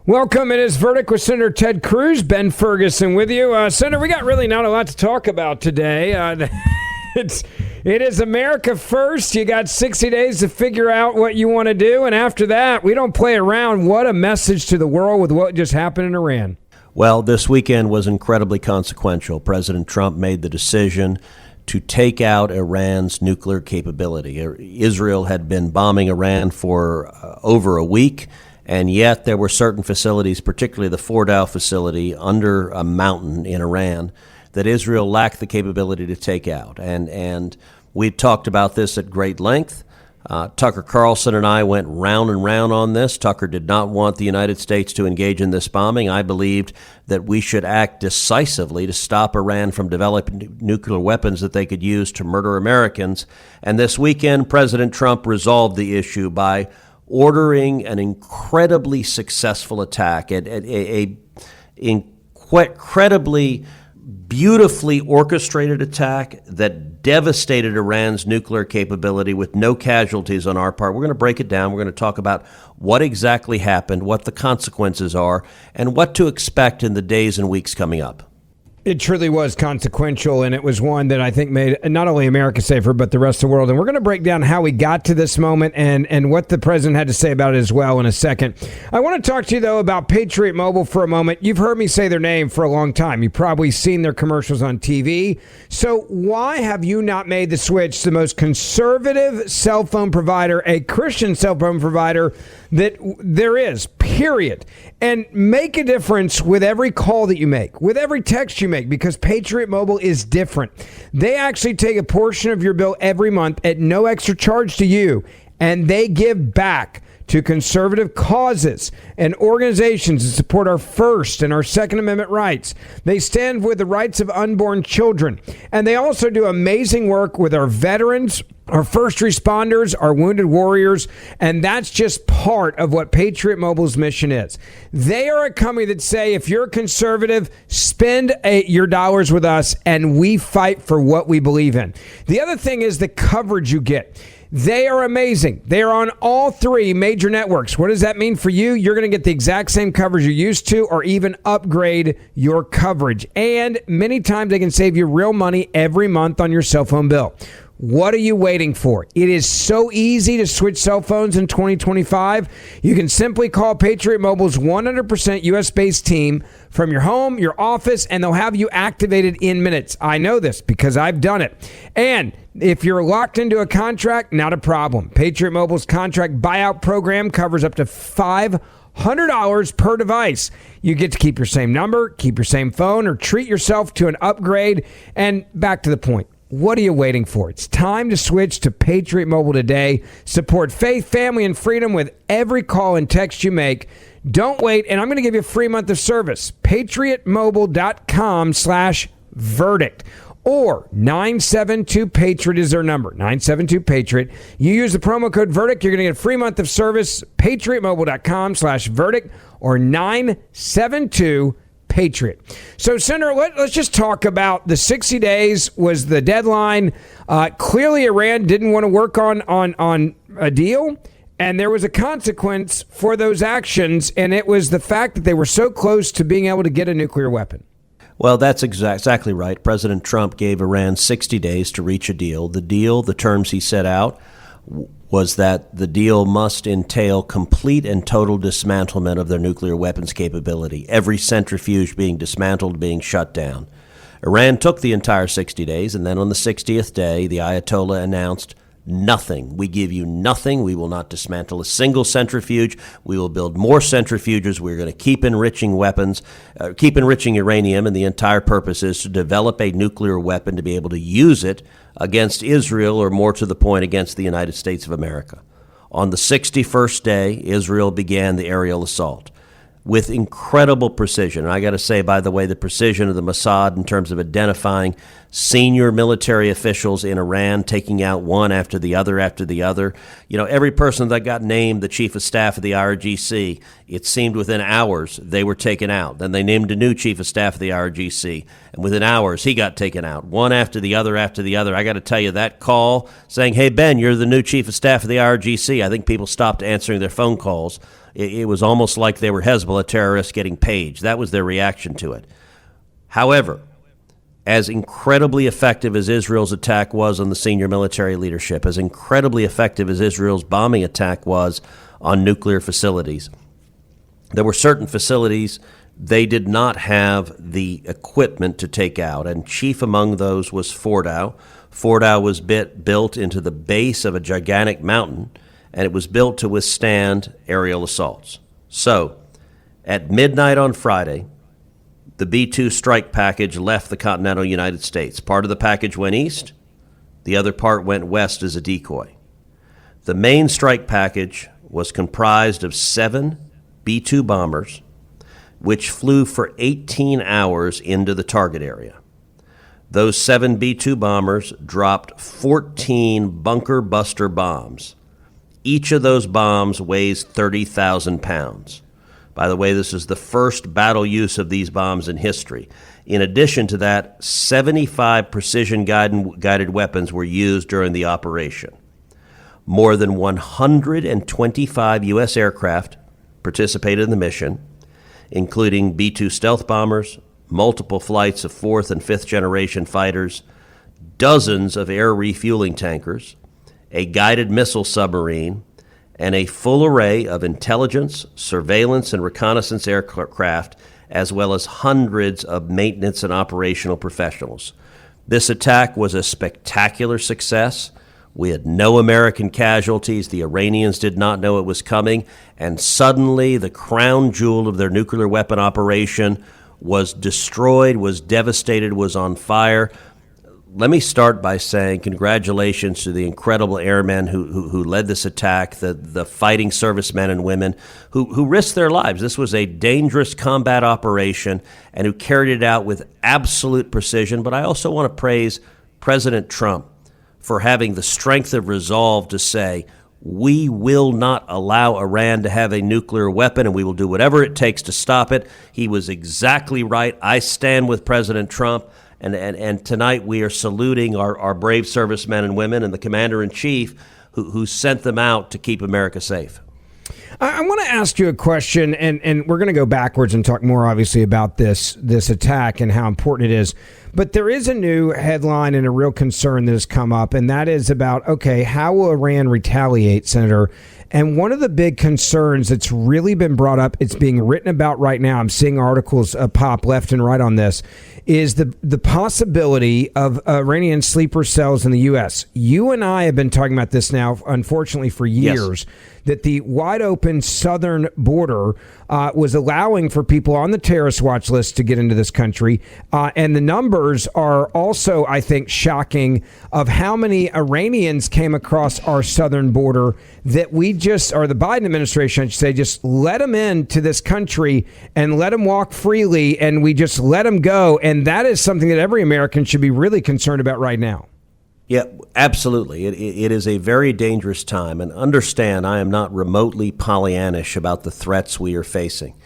Welcome. It is Verdict with Senator Ted Cruz. Ben Ferguson with you. Senator, we got really not a lot to talk about today. It is America first. You got 60 days to figure out what you want to do. And after that, we don't play around. What a message to the world with what just happened in Iran. Well, this weekend was incredibly consequential. President Trump made the decision to take out Iran's nuclear capability. Israel had been bombing Iran for over a week. And yet there were certain facilities, particularly the Fordow facility under a mountain in Iran, that Israel lacked the capability to take out. And we talked about this at great length. Tucker Carlson and I went round and round on this. Tucker did not want the United States to engage in this bombing. I believed that we should act decisively to stop Iran from developing nuclear weapons that they could use to murder Americans. And this weekend, President Trump resolved the issue by ordering an incredibly successful attack, a incredibly beautifully orchestrated attack that devastated Iran's nuclear capability with no casualties on our part. We're going to break it down. We're going to talk about what exactly happened, what the consequences are, and what to expect in the days and weeks coming up. It truly was consequential, and it was one that I think made not only America safer, but the rest of the world. And we're going to break down how we got to this moment and what the president had to say about it as well in a second. I want to talk to you, though, about Patriot Mobile for a moment. You've heard me say their name for a long time. You've probably seen their commercials on TV. So why have you not made the switch to the most conservative cell phone provider, a Christian cell phone provider that there is, period? And make a difference with every call that you make, with every text you make, because Patriot Mobile is different. They actually take a portion of your bill every month at no extra charge to you, and they give back to conservative causes and organizations that support our First and our Second Amendment rights. They stand with the rights of unborn children. And they also do amazing work with our veterans, our first responders, our wounded warriors, and that's just part of what Patriot Mobile's mission is. They are a company that say, if you're a conservative, spend your dollars with us, and we fight for what we believe in. The other thing is the coverage you get. They are amazing. They are on all three major networks. What does that mean for you? You're going to get the exact same coverage you're used to, or even upgrade your coverage. And many times they can save you real money every month on your cell phone bill. What are you waiting for? It is so easy to switch cell phones in 2025. You can simply call Patriot Mobile's 100% U.S.-based team from your home, your office, and they'll have you activated in minutes. I know this because I've done it. And if you're locked into a contract, not a problem. Patriot Mobile's contract buyout program covers up to $500 per device. You get to keep your same number, keep your same phone, or treat yourself to an upgrade. And back to the point. What are you waiting for? It's time to switch to Patriot Mobile today. Support faith, family, and freedom with every call and text you make. Don't wait, and I'm going to give you a free month of service. PatriotMobile.com/verdict. Or 972-PATRIOT is their number, 972-PATRIOT. You use the promo code VERDICT, you're going to get a free month of service, PatriotMobile.com/verdict or 972-PATRIOT. So, Senator, let's just talk about the 60 days was the deadline. Clearly, Iran didn't want to work on a deal, and there was a consequence for those actions, and it was the fact that they were so close to being able to get a nuclear weapon. Well, that's exactly right. President Trump gave Iran 60 days to reach a deal. The terms he set out was that the deal must entail complete and total dismantlement of their nuclear weapons capability, every centrifuge being dismantled, being shut down. Iran took the entire 60 days, and then on the 60th day, the Ayatollah announced, nothing. We give you nothing. We will not dismantle a single centrifuge. We will build more centrifuges. We're going to keep enriching weapons, keep enriching uranium, and the entire purpose is to develop a nuclear weapon to be able to use it against Israel, or more to the point, against the United States of America. On the 61st day, Israel began the aerial assault with incredible precision. And I got to say, by the way, the precision of the Mossad in terms of identifying senior military officials in Iran taking out one after the other after the other. Every person that got named the chief of staff of the IRGC, it seemed within hours they were taken out. Then they named a new chief of staff of the IRGC, and within hours he got taken out, one after the other after the other. I got to tell you, that call saying, "Hey, Ben, you're the new chief of staff of the IRGC," I think people stopped answering their phone calls. It was almost like they were Hezbollah terrorists getting paged. That was their reaction to it. However, as incredibly effective as Israel's attack was on the senior military leadership, as incredibly effective as Israel's bombing attack was on nuclear facilities, there were certain facilities they did not have the equipment to take out, and chief among those was Fordow. Fordow was built into the base of a gigantic mountain, and it was built to withstand aerial assaults. So, at midnight on Friday, the B-2 strike package left the continental United States. Part of the package went east. The other part went west as a decoy. The main strike package was comprised of 7 B-2 bombers, which flew for 18 hours into the target area. Those 7 B-2 bombers dropped 14 bunker buster bombs. Each of those bombs weighs 30,000 pounds. By the way, this is the first battle use of these bombs in history. In addition to that, 75 precision-guided weapons were used during the operation. More than 125 U.S. aircraft participated in the mission, including B-2 stealth bombers, multiple flights of 4th and 5th generation fighters, dozens of air refueling tankers, a guided missile submarine, and a full array of intelligence, surveillance, and reconnaissance aircraft, as well as hundreds of maintenance and operational professionals. This attack was a spectacular success. We had no American casualties. The Iranians did not know it was coming. And suddenly, the crown jewel of their nuclear weapon operation was destroyed, was devastated, was on fire. Let me start by saying congratulations to the incredible airmen who led this attack, the fighting servicemen and women who risked their lives. This was a dangerous combat operation and who carried it out with absolute precision. But I also want to praise President Trump for having the strength of resolve to say, we will not allow Iran to have a nuclear weapon, and we will do whatever it takes to stop it. He was exactly right. I stand with President Trump. And tonight we are saluting our brave servicemen and women and the commander-in-chief who sent them out to keep America safe. I want to ask you a question, and we're going to go backwards and talk more, obviously, about this attack and how important it is. But there is a new headline and a real concern that has come up, and that is about, okay, how will Iran retaliate, Senator? And one of the big concerns that's really been brought up, it's being written about right now, I'm seeing articles pop left and right on this, is the possibility of Iranian sleeper cells in the U.S. You and I have been talking about this now, unfortunately, for years, that the wide open southern border was allowing for people on the terrorist watch list to get into this country. And the numbers are also, I think, shocking of how many Iranians came across our southern border that we just, or the Biden administration, I should say, just let them into this country and let them walk freely, and we just let them go. And that is something that every American should be really concerned about right now. Yeah, absolutely. It is a very dangerous time. And understand, I am not remotely Pollyannish about the threats we are facing.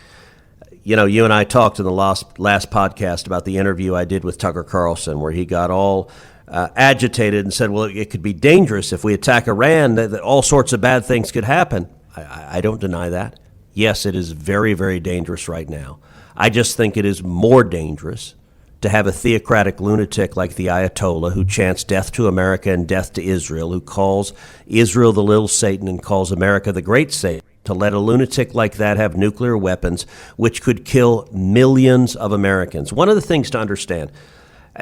You know, you and I talked in the last podcast about the interview I did with Tucker Carlson, where he got all agitated and said, well, it could be dangerous if we attack Iran, that all sorts of bad things could happen. I don't deny that. Yes, it is very, very dangerous right now. I just think it is more dangerous to have a theocratic lunatic like the Ayatollah who chants death to America and death to Israel, who calls Israel the little Satan and calls America the great Satan, to let a lunatic like that have nuclear weapons, which could kill millions of Americans. One of the things to understand,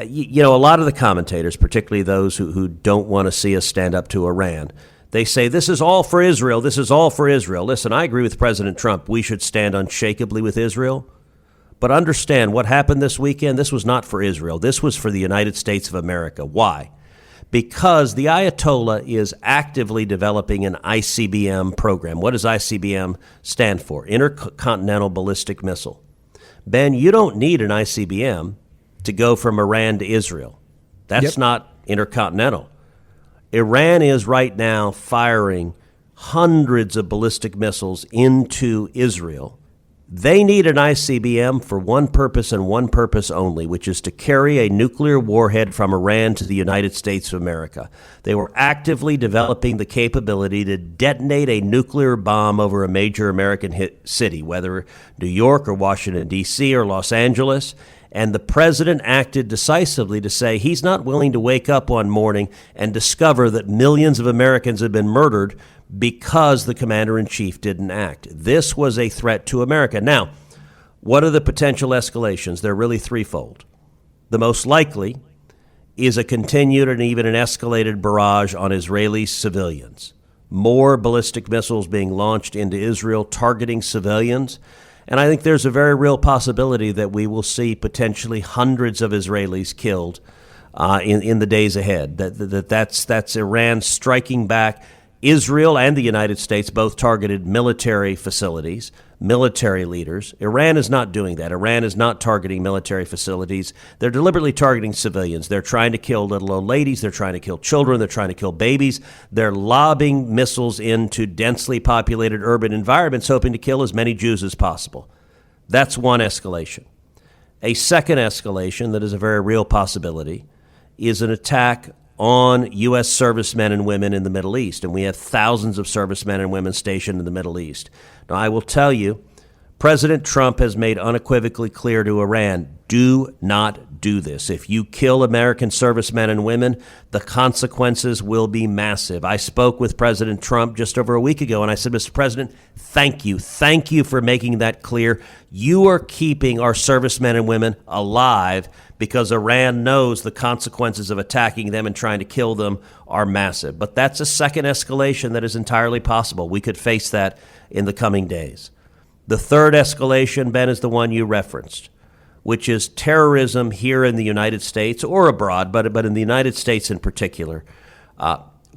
you know, a lot of the commentators, particularly those who don't want to see us stand up to Iran, they say, this is all for Israel, this is all for Israel. Listen, I agree with President Trump. We should stand unshakably with Israel. But understand what happened this weekend. This was not for Israel. This was for the United States of America. Why? Because the Ayatollah is actively developing an ICBM program. What does ICBM stand for? Intercontinental Ballistic Missile. Ben, you don't need an ICBM to go from Iran to Israel. That's not intercontinental. Iran is right now firing hundreds of ballistic missiles into Israel. They need an ICBM for one purpose and one purpose only, which is to carry a nuclear warhead from Iran to the United States of America. They were actively developing the capability to detonate a nuclear bomb over a major American city, whether New York or Washington, D.C. or Los Angeles. And the president acted decisively to say he's not willing to wake up one morning and discover that millions of Americans have been murdered because the commander-in-chief didn't act. This was a threat to America. Now, what are the potential escalations? They're really threefold. The most likely is a continued and even an escalated barrage on Israeli civilians. More ballistic missiles being launched into Israel targeting civilians. And I think there's a very real possibility that we will see potentially hundreds of Israelis killed in the days ahead. That's Iran striking back. Israel and the United States both targeted military facilities, military leaders. Iran is not doing that. Iran is not targeting military facilities. They're deliberately targeting civilians. They're trying to kill little old ladies. They're trying to kill children. They're trying to kill babies. They're lobbing missiles into densely populated urban environments, hoping to kill as many Jews as possible. That's one escalation. A second escalation that is a very real possibility is an attack on U.S. servicemen and women in the Middle East. And we have thousands of servicemen and women stationed in the Middle East. Now, I will tell you, President Trump has made unequivocally clear to Iran, do not do this. If you kill American servicemen and women, the consequences will be massive. I spoke with President Trump just over a week ago, and I said, Mr. President, thank you. Thank you for making that clear. You are keeping our servicemen and women alive because Iran knows the consequences of attacking them and trying to kill them are massive. But that's a second escalation that is entirely possible. We could face that in the coming days. The third escalation, Ben, is the one you referenced, which is terrorism here in the United States or abroad, but in the United States in particular.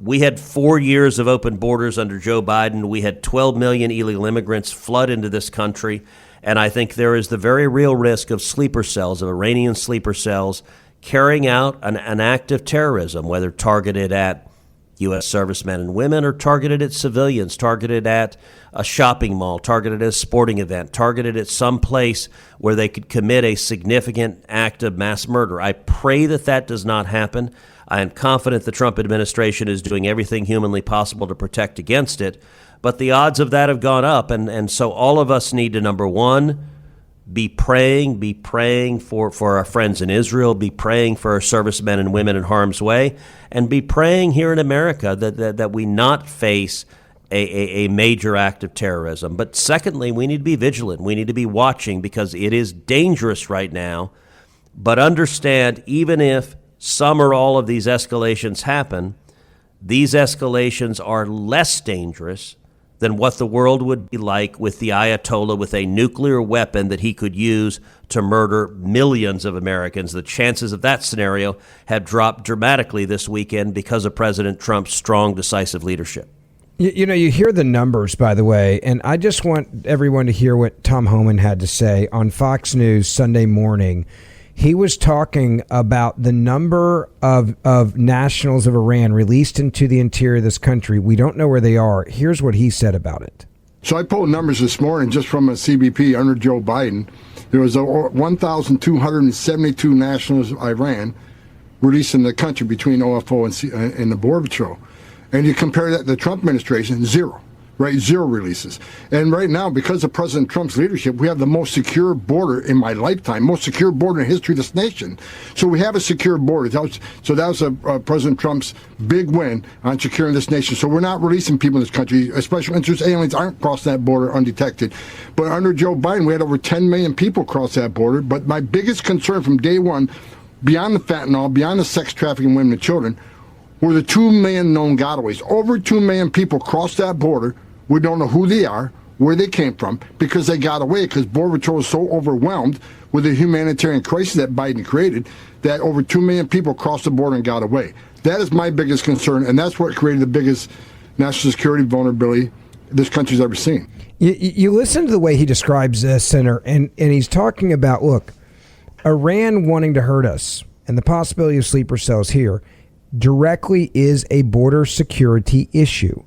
We had 4 years of open borders under Joe Biden. We had 12 million illegal immigrants flood into this country. And I think there is the very real risk of sleeper cells, of Iranian sleeper cells, carrying out an act of terrorism, whether targeted at U.S. servicemen and women or targeted at civilians, targeted at a shopping mall, targeted at a sporting event, targeted at some place where they could commit a significant act of mass murder. I pray that that does not happen. I am confident the Trump administration is doing everything humanly possible to protect against it. But the odds of that have gone up. And so all of us need to, number one, be praying for our friends in Israel, be praying for our servicemen and women in harm's way, and be praying here in America that we not face a major act of terrorism. But secondly, we need to be vigilant. We need to be watching because it is dangerous right now. But understand, even if some or all of these escalations happen, these escalations are less dangerous than what the world would be like with the Ayatollah with a nuclear weapon that he could use to murder millions of Americans. The chances of that scenario have dropped dramatically this weekend because of President Trump's strong, decisive leadership. You know, you hear the numbers, by the way, and I just want everyone to hear what Tom Homan had to say on Fox News Sunday morning. He was talking about the number of nationals of Iran released into the interior of this country. We don't know where they are. Here's what he said about it. So I pulled numbers this morning just from a CBP under Joe Biden. There was 1,272 nationals of Iran released in the country between OFO and the Border Patrol. And you compare that to the Trump administration, zero. Right, zero releases. And right now, because of President Trump's leadership, we have the most secure border in my lifetime, most secure border in the history of this nation. So we have a secure border. That was President Trump's big win on securing this nation. So we're not releasing people in this country. Special interest aliens aren't crossing that border undetected. But under Joe Biden, we had over 10 million people cross that border. But my biggest concern from day one, beyond the fentanyl, beyond the sex trafficking of women and children, were the 2 million known gotaways. Over 2 million people crossed that border. We don't know who they are, where they came from, because they got away, because Border Patrol was so overwhelmed with the humanitarian crisis that Biden created that over 2 million people crossed the border and got away. That is my biggest concern, and that's what created the biggest national security vulnerability this country's ever seen. You listen to the way he describes this, and he's talking about, look, Iran wanting to hurt us. and the possibility of sleeper cells here directly is a border security issue.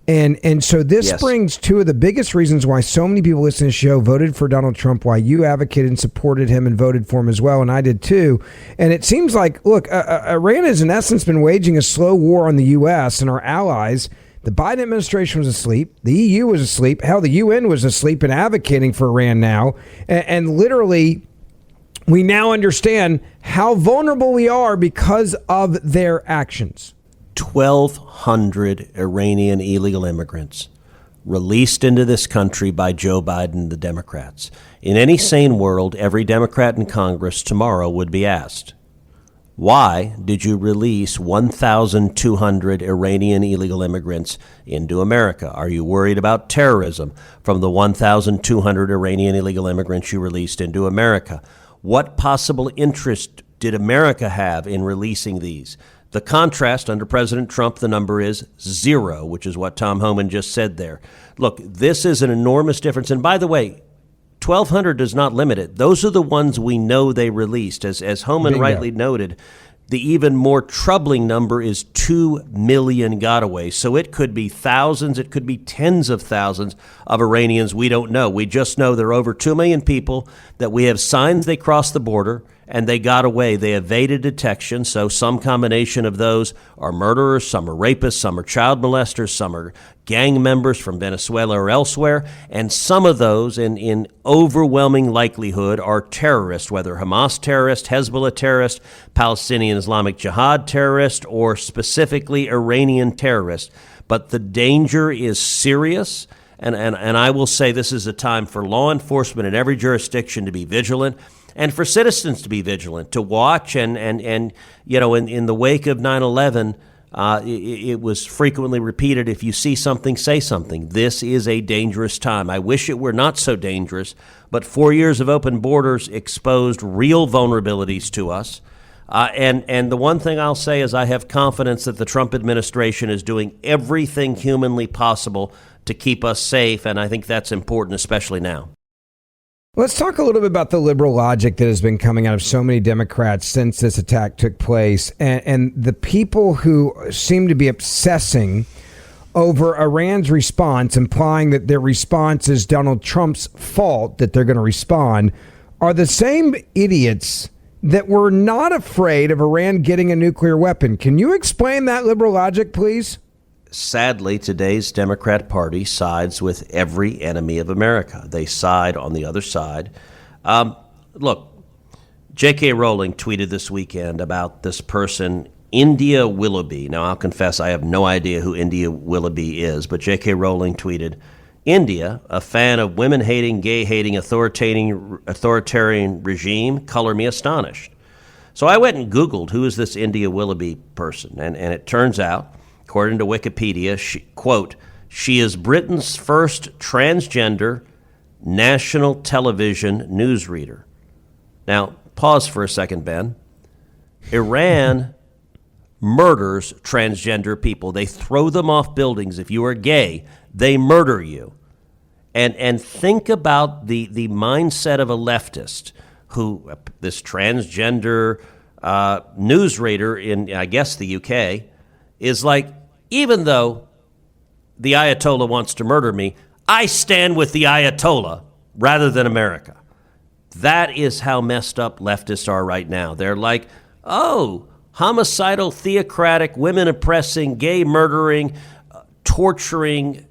And so this brings two of the biggest reasons why so many people listening to the show voted for Donald Trump, why you advocated and supported him and voted for him as well, and I did too. And it seems like, look, Iran has in essence been waging a slow war on the U.S. and our allies. The Biden administration was asleep. The EU was asleep. Hell, the UN was asleep and advocating for Iran now. And literally, we now understand how vulnerable we are because of their actions. 1,200 Iranian illegal immigrants released into this country by Joe Biden and the Democrats. In any sane world, every Democrat in Congress tomorrow would be asked, why did you release 1,200 Iranian illegal immigrants into America? Are you worried about terrorism from the 1,200 Iranian illegal immigrants you released into America? What possible interest did America have in releasing these? The contrast under President Trump, the number is 0, which is what Tom Homan just said there. Look, this is an enormous difference. And by the way, 1,200 does not limit it. Those are the ones we know they released. As Homan rightly noted, the even more troubling number is 2 million gotaways. So it could be thousands, it could be tens of thousands of Iranians we don't know. We just know there are over 2 million people that we have signs they crossed the border and they got away. They evaded detection. So some combination of those are murderers, some are rapists, some are child molesters, some are gang members from Venezuela or elsewhere. And some of those, in overwhelming likelihood, are terrorists, whether Hamas terrorists, Hezbollah terrorists, Palestinian Islamic Jihad terrorists, or specifically Iranian terrorists. But the danger is serious. And I will say this is a time for law enforcement in every jurisdiction to be vigilant, and for citizens to be vigilant, to watch. And you know, in the wake of 9/11, it was frequently repeated, if you see something, say something. This is a dangerous time. I wish it were not so dangerous, but 4 years of open borders exposed real vulnerabilities to us. And the one thing I'll say is I have confidence that the Trump administration is doing everything humanly possible to keep us safe, and I think that's important, especially now. Let's talk a little bit about the liberal logic that has been coming out of so many Democrats since this attack took place, and the people who seem to be obsessing over Iran's response, implying that their response is Donald Trump's fault, that they're going to respond, are the same idiots that were not afraid of Iran getting a nuclear weapon. Can you explain that liberal logic, please? Sadly, today's Democrat Party sides with every enemy of America. They side on the other side. Look, J.K. Rowling tweeted this weekend about this person, India Willoughby. Now, I'll confess I have no idea who India Willoughby is, but J.K. Rowling tweeted, India, a fan of women-hating, gay-hating, authoritarian regime, color me astonished. So I went and Googled who is this India Willoughby person, and it turns out, according to Wikipedia, she is Britain's first transgender national television newsreader. Now, pause for a second, Ben. Iran murders transgender people. They throw them off buildings. If you are gay, they murder you. And think about the mindset of a leftist who, this transgender newsreader in, I guess, the UK, is like, even though the Ayatollah wants to murder me, I stand with the Ayatollah rather than America. That is how messed up leftists are right now. They're like, oh, homicidal, theocratic, women-oppressing, gay-murdering, torturing,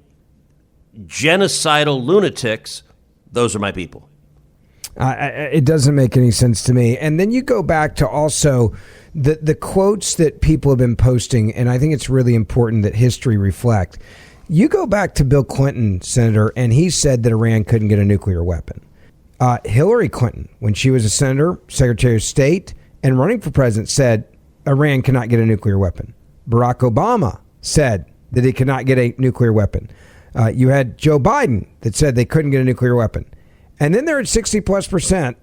genocidal lunatics, those are my people. It doesn't make any sense to me. And then you go back to also the quotes that people have been posting, and I think it's really important that history reflect. You go back to Bill Clinton, Senator, and he said that Iran couldn't get a nuclear weapon. Hillary Clinton, when she was a senator, Secretary of State, and running for president, said Iran cannot get a nuclear weapon. Barack Obama said that he could not get a nuclear weapon. You had Joe Biden that said they couldn't get a nuclear weapon. And then they're at 60+%,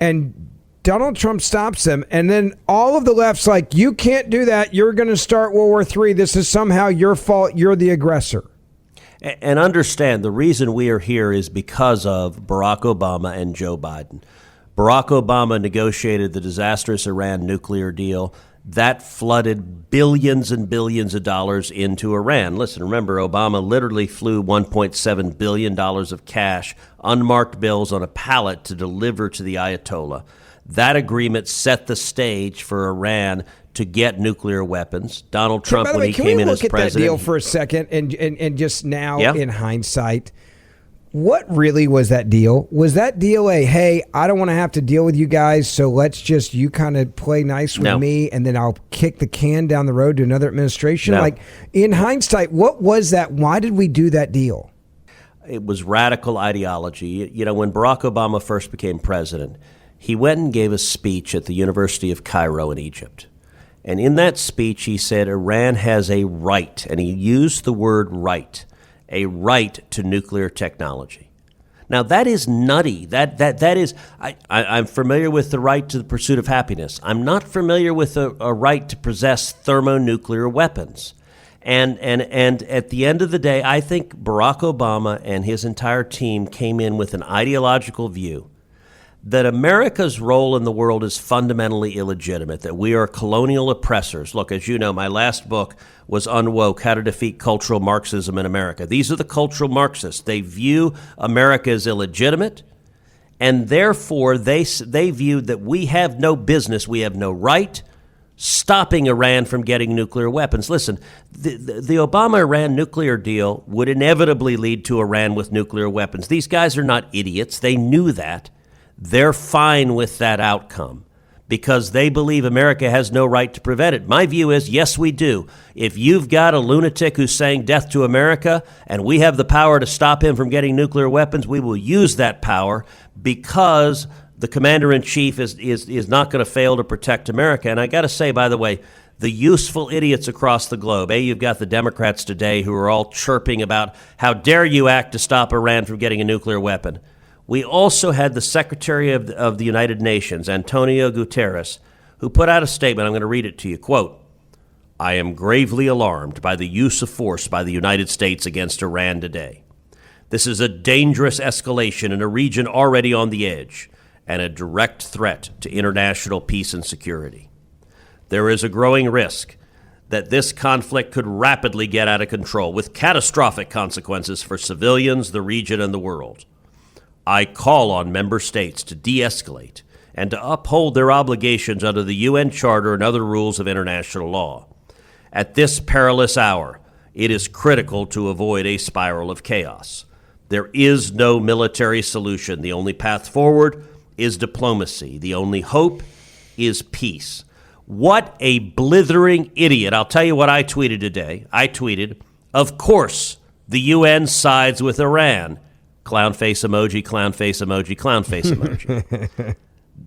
and Donald Trump stops them. And then all of the left's like, you can't do that. You're going to start World War III. This is somehow your fault. You're the aggressor. And understand, the reason we are here is because of Barack Obama and Joe Biden. Barack Obama negotiated the disastrous Iran nuclear deal. That flooded billions and billions of dollars into Iran. Listen, remember, Obama literally flew $1.7 billion of cash, unmarked bills on a pallet to deliver to the Ayatollah. That agreement set the stage for Iran to get nuclear weapons. Donald Trump, when he came in as president. Can we look at that deal for a second and just now, in hindsight, what really was that deal? Was that deal a, hey, I don't want to have to deal with you guys, so let's just, you kind of play nice with me, and then I'll kick the can down the road to another administration? No. Like, in hindsight, what was that? Why did we do that deal? It was radical ideology. You know, when Barack Obama first became president, he went and gave a speech at the University of Cairo in Egypt. And in that speech, he said Iran has a right, and he used the word right, a right to nuclear technology. Now, that is nutty. That is, I'm familiar with the right to the pursuit of happiness. I'm not familiar with a right to possess thermonuclear weapons. And at the end of the day, I think Barack Obama and his entire team came in with an ideological view that America's role in the world is fundamentally illegitimate, that we are colonial oppressors. Look, as you know, my last book was Unwoke, How to Defeat Cultural Marxism in America. These are the cultural Marxists. They view America as illegitimate, and therefore they view that we have no business, we have no right stopping Iran from getting nuclear weapons. Listen, the Obama-Iran nuclear deal would inevitably lead to Iran with nuclear weapons. These guys are not idiots. They knew that. They're fine with that outcome because they believe America has no right to prevent it. My view is, yes, we do. If you've got a lunatic who's saying death to America and we have the power to stop him from getting nuclear weapons, we will use that power because the commander-in-chief is not going to fail to protect America. And I got to say, by the way, the useful idiots across the globe, you've got the Democrats today who are all chirping about how dare you act to stop Iran from getting a nuclear weapon. We also had the Secretary of the United Nations, Antonio Guterres, who put out a statement. I'm going to read it to you. Quote, I am gravely alarmed by the use of force by the United States against Iran today. This is a dangerous escalation in a region already on the edge and a direct threat to international peace and security. There is a growing risk that this conflict could rapidly get out of control with catastrophic consequences for civilians, the region, and the world. I call on member states to de-escalate and to uphold their obligations under the UN Charter and other rules of international law. At this perilous hour, it is critical to avoid a spiral of chaos. There is no military solution. The only path forward is diplomacy. The only hope is peace. What a blithering idiot. I'll tell you what I tweeted today. I tweeted, of course, the UN sides with Iran. Clown face emoji, clown face emoji, clown face emoji.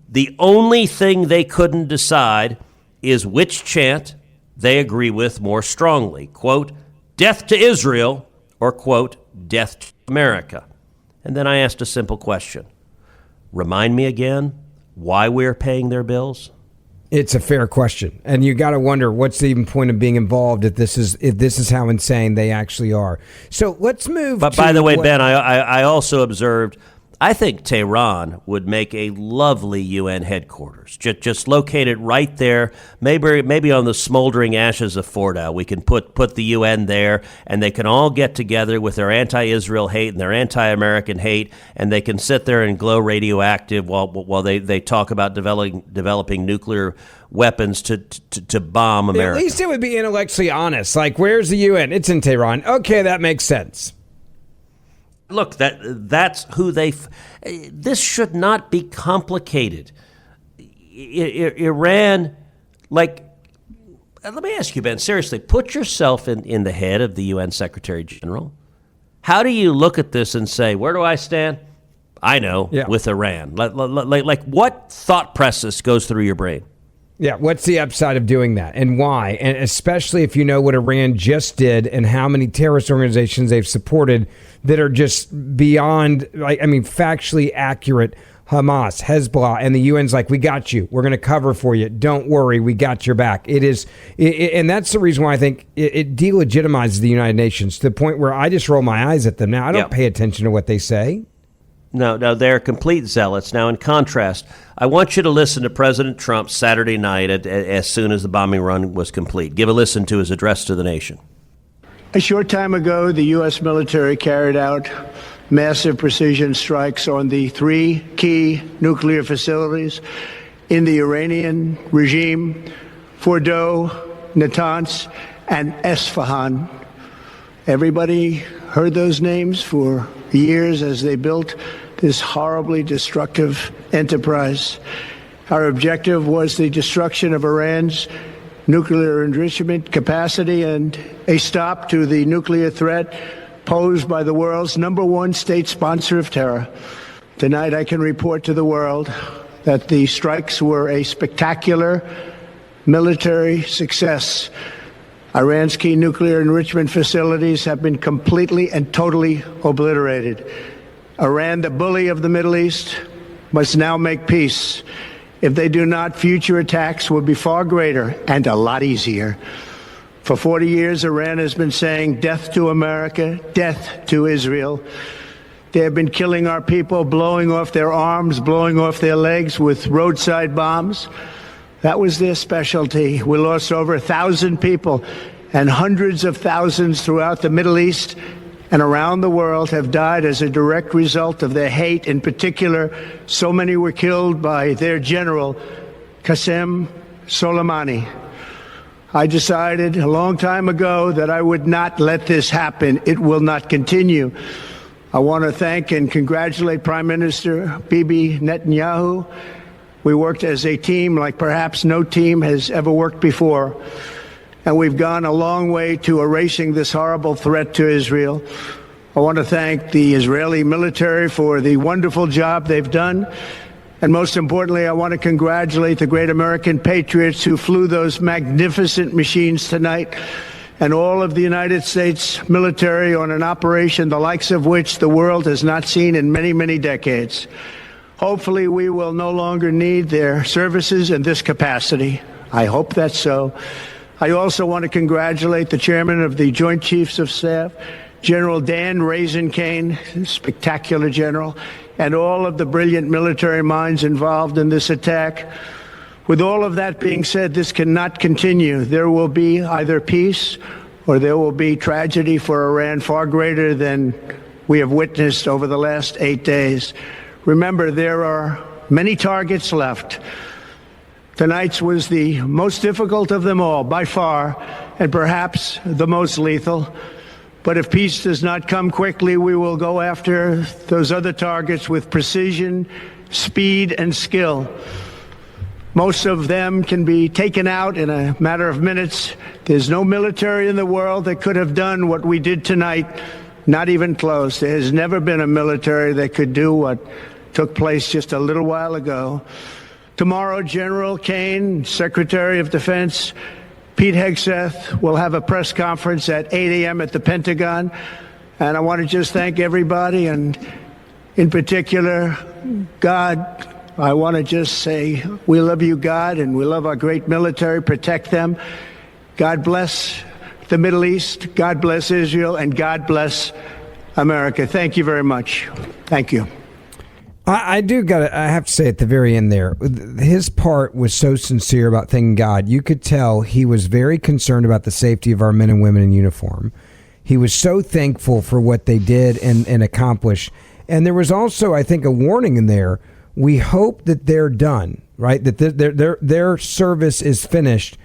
The only thing they couldn't decide is which chant they agree with more strongly. Quote, death to Israel, or quote, death to America. And then I asked a simple question. Remind me again why we're paying their bills? It's a fair question, and you got to wonder what's the even point of being involved if this is how insane they actually are. So let's move. But by the way, Ben, I also observed. I think Tehran would make a lovely UN headquarters. Just locate it right there, maybe on the smoldering ashes of Fordow. We can put the UN there, and they can all get together with their anti-Israel hate and their anti-American hate, and they can sit there and glow radioactive while they talk about developing nuclear weapons to bomb America. At least it would be intellectually honest. Like, where's the UN? It's in Tehran. Okay, that makes sense. Look, that's who they. This should not be complicated. Iran, like, let me ask you, Ben, seriously, put yourself in the head of the UN Secretary General. How do you look at this and say, where do I stand? I know, with Iran. Like, what thought process goes through your brain? Yeah, what's the upside of doing that and why? And especially if you know what Iran just did and how many terrorist organizations they've supported that are just beyond, factually accurate. Hamas, Hezbollah, and the UN's like, we got you. We're going to cover for you. Don't worry. We got your back. And that's the reason why I think it delegitimizes the United Nations to the point where I just roll my eyes at them. Now, I don't pay attention to what they say. No, they're complete zealots. Now, in contrast, I want you to listen to President Trump Saturday night as soon as the bombing run was complete. Give a listen to his address to the nation. A short time ago, the U.S. military carried out massive precision strikes on the 3 key nuclear facilities in the Iranian regime, Fordow, Natanz, and Esfahan. Everybody heard those names for years as they built this horribly destructive enterprise. Our objective was the destruction of Iran's nuclear enrichment capacity and a stop to the nuclear threat posed by the world's #1 state sponsor of terror. Tonight, I can report to the world that the strikes were a spectacular military success. Iran's key nuclear enrichment facilities have been completely and totally obliterated. Iran, the bully of the Middle East, must now make peace. If they do not, future attacks will be far greater and a lot easier. For 40 years, Iran has been saying death to America, death to Israel. They have been killing our people, blowing off their arms, blowing off their legs with roadside bombs. That was their specialty. We lost over 1,000 people, and hundreds of thousands throughout the Middle East and around the world have died as a direct result of their hate. In particular, so many were killed by their general, Qasem Soleimani. I decided a long time ago that I would not let this happen. It will not continue. I want to thank and congratulate Prime Minister Bibi Netanyahu. We worked as a team like perhaps no team has ever worked before. And we've gone a long way to erasing this horrible threat to Israel. I want to thank the Israeli military for the wonderful job they've done. And most importantly, I want to congratulate the great American patriots who flew those magnificent machines tonight, and all of the United States military on an operation the likes of which the world has not seen in many, many decades. Hopefully, we will no longer need their services in this capacity. I hope that's so. I also want to congratulate the chairman of the Joint Chiefs of Staff, General Dan Raisin-Kane, spectacular general, and all of the brilliant military minds involved in this attack. With all of that being said, this cannot continue. There will be either peace or there will be tragedy for Iran far greater than we have witnessed over the last 8 days. Remember, there are many targets left. Tonight's was the most difficult of them all, by far, and perhaps the most lethal. But if peace does not come quickly, we will go after those other targets with precision, speed, and skill. Most of them can be taken out in a matter of minutes. There's no military in the world that could have done what we did tonight, not even close. There has never been a military that could do what took place just a little while ago. Tomorrow, General Kane, Secretary of Defense, Pete Hegseth will have a press conference at 8 a.m. at the Pentagon. And I want to just thank everybody, and in particular, God. I want to just say we love you, God, and we love our great military. Protect them. God bless the Middle East. God bless Israel, and God bless America. Thank you very much. Thank you. I have to say at the very end there, his part was so sincere about thanking God. You could tell he was very concerned about the safety of our men and women in uniform. He was so thankful for what they did and accomplished. And there was also, I think, a warning in there. We hope that they're done, right? That their service is finished.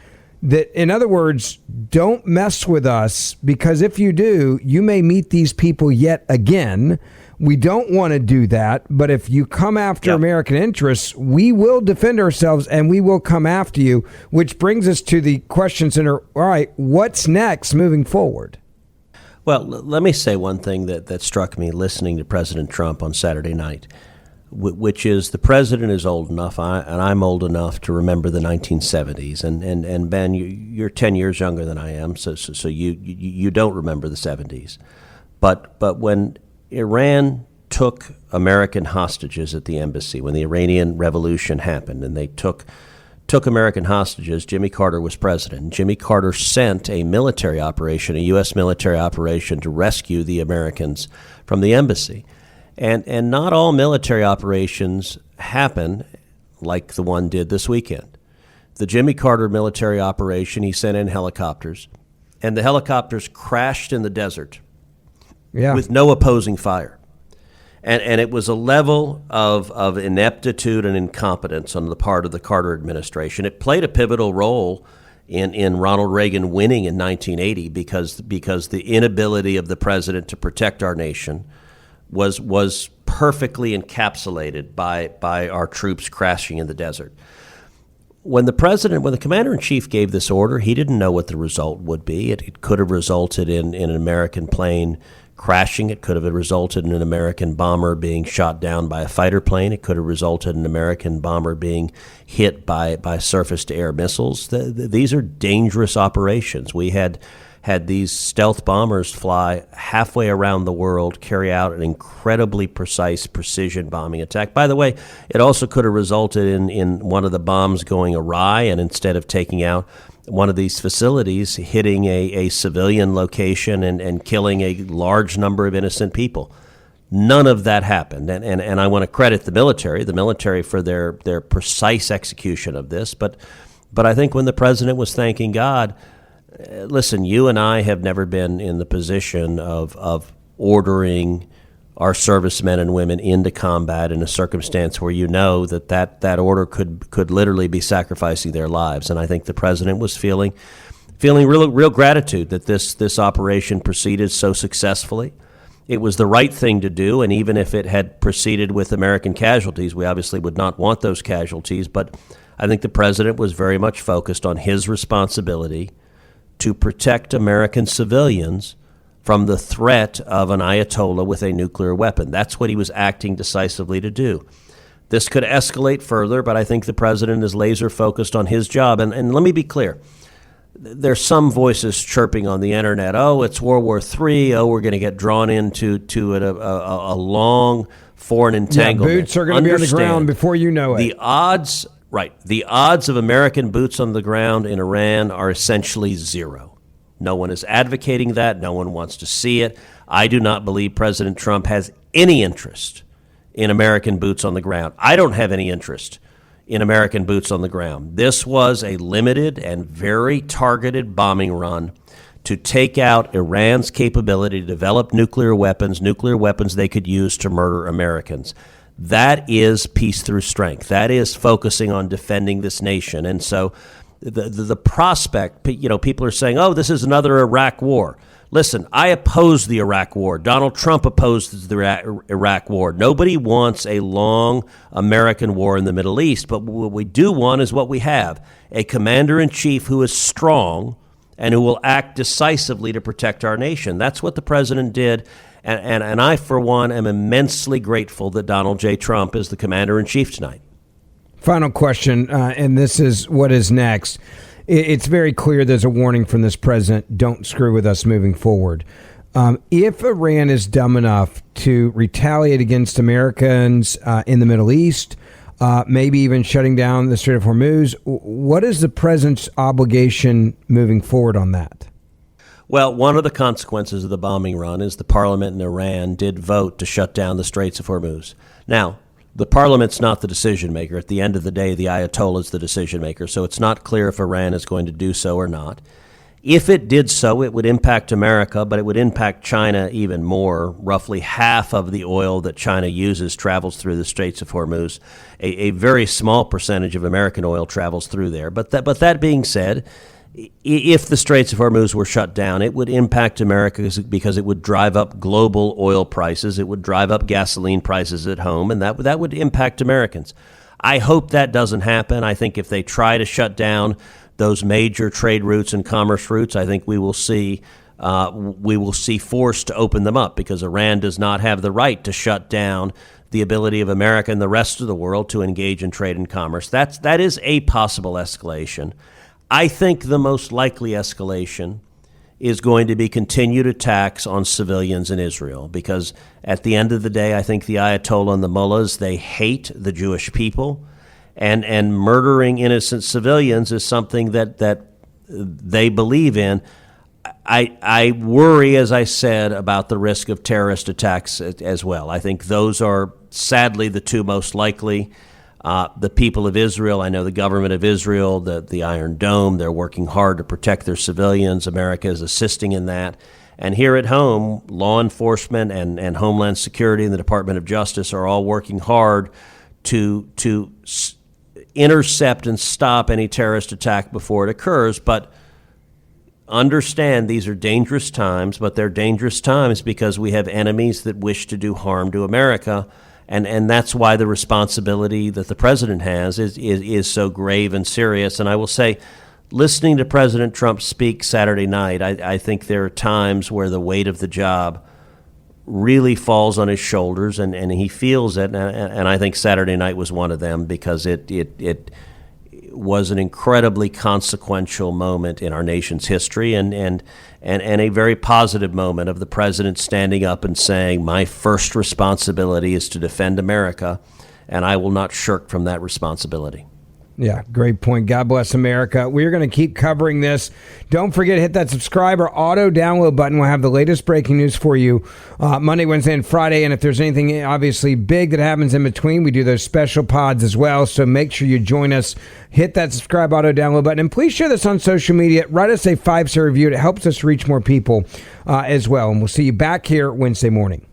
That, in other words, don't mess with us, because if you do, you may meet these people yet again. We don't want to do that, but if you come after American interests, we will defend ourselves and we will come after you, which brings us to the question center. All right, what's next moving forward? Well, let me say one thing that struck me listening to President Trump on Saturday night, which is the president is old enough, and I'm old enough to remember the 1970s. And Ben, you're 10 years younger than I am, so you don't remember the 70s. But when Iran took American hostages at the embassy, when the Iranian Revolution happened, and they took American hostages, Jimmy Carter was president. Jimmy Carter sent a military operation, a U.S. military operation, to rescue the Americans from the embassy. And not all military operations happen like the one did this weekend. The Jimmy Carter military operation, he sent in helicopters, and the helicopters crashed in the desert with no opposing fire. And it was a level of ineptitude and incompetence on the part of the Carter administration. It played a pivotal role in Ronald Reagan winning in 1980 because the inability of the president to protect our nation was perfectly encapsulated by our troops crashing in the desert. When the commander-in-chief gave this order, he didn't know what the result would be. It could have resulted in an American plane crashing. It could have resulted in an American bomber being shot down by a fighter plane. It could have resulted in an American bomber being hit by surface-to-air missiles. These are dangerous operations. We had these stealth bombers fly halfway around the world, carry out an incredibly precise precision bombing attack. By the way, it also could have resulted in one of the bombs going awry, and instead of taking out one of these facilities, hitting a civilian location and killing a large number of innocent people. None of that happened, and I want to credit the military for their precise execution of this. But I think when the president was thanking God, listen, you and I have never been in the position of ordering our servicemen and women into combat in a circumstance where you know that order could literally be sacrificing their lives. And I think the president was feeling real gratitude that this operation proceeded so successfully. It was the right thing to do, and even if it had proceeded with American casualties, we obviously would not want those casualties. But I think the president was very much focused on his responsibility to protect American civilians from the threat of an Ayatollah with a nuclear weapon. That's what he was acting decisively to do. This could escalate further, but I think the president is laser focused on his job. And let me be clear. There's some voices chirping on the internet, oh, it's World War III, oh, we're going to get drawn into a long foreign entanglement. Yeah, boots are going to be on the ground before you know it. The odds of American boots on the ground in Iran are essentially zero. No one is advocating that. No one wants to see it. I do not believe President Trump has any interest in American boots on the ground. I don't have any interest in American boots on the ground. This was a limited and very targeted bombing run to take out Iran's capability to develop nuclear weapons they could use to murder Americans. That is peace through strength. That is focusing on defending this nation. And so the prospect, people are saying, oh, this is another Iraq war. Listen, I oppose the Iraq war. Donald Trump opposes the Iraq war. Nobody wants a long American war in the Middle East, but what we do want is what we have, a commander-in-chief who is strong and who will act decisively to protect our nation. That's what the president did, and I, for one, am immensely grateful that Donald J. Trump is the commander-in-chief tonight. Final question, and this is what is next. It's very clear there's a warning from this president, don't screw with us moving forward. If Iran is dumb enough to retaliate against Americans in the Middle East, maybe even shutting down the Strait of Hormuz, what is the president's obligation moving forward on that? Well, one of the consequences of the bombing run is the parliament in Iran did vote to shut down the Straits of Hormuz. Now, the parliament's not the decision maker. At the end of the day, the Ayatollah is the decision maker, so it's not clear if Iran is going to do so or not. If it did so, it would impact America, but it would impact China even more. Roughly half of the oil that China uses travels through the Straits of Hormuz. A very small percentage of American oil travels through there. But that being said, if the Straits of Hormuz were shut down, it would impact America because it would drive up global oil prices. It would drive up gasoline prices at home, and that would impact Americans. I hope that doesn't happen. I think if they try to shut down those major trade routes and commerce routes, I think we will see force to open them up because Iran does not have the right to shut down the ability of America and the rest of the world to engage in trade and commerce. That is a possible escalation. I think the most likely escalation is going to be continued attacks on civilians in Israel because at the end of the day, I think the Ayatollah and the mullahs, they hate the Jewish people, and murdering innocent civilians is something that they believe in. I worry, as I said, about the risk of terrorist attacks as well. I think those are sadly the two most likely. The people of Israel, I know the government of Israel, the Iron Dome, they're working hard to protect their civilians. America is assisting in that. And here at home, law enforcement and Homeland Security and the Department of Justice are all working hard to intercept and stop any terrorist attack before it occurs. But understand these are dangerous times, but they're dangerous times because we have enemies that wish to do harm to America. And that's why the responsibility that the president has is so grave and serious. And I will say, listening to President Trump speak Saturday night, I think there are times where the weight of the job really falls on his shoulders, and he feels it. And I think Saturday night was one of them because it was an incredibly consequential moment in our nation's history and a very positive moment of the president standing up and saying, my first responsibility is to defend America, and I will not shirk from that responsibility. Yeah, great point. God bless America. We're going to keep covering this. Don't forget to hit that subscribe or auto download button. We'll have the latest breaking news for you Monday, Wednesday, and Friday. And if there's anything obviously big that happens in between, we do those special pods as well. So make sure you join us. Hit that subscribe, auto download button. And please share this on social media. Write us a 5-star review. It helps us reach more people as well. And we'll see you back here Wednesday morning.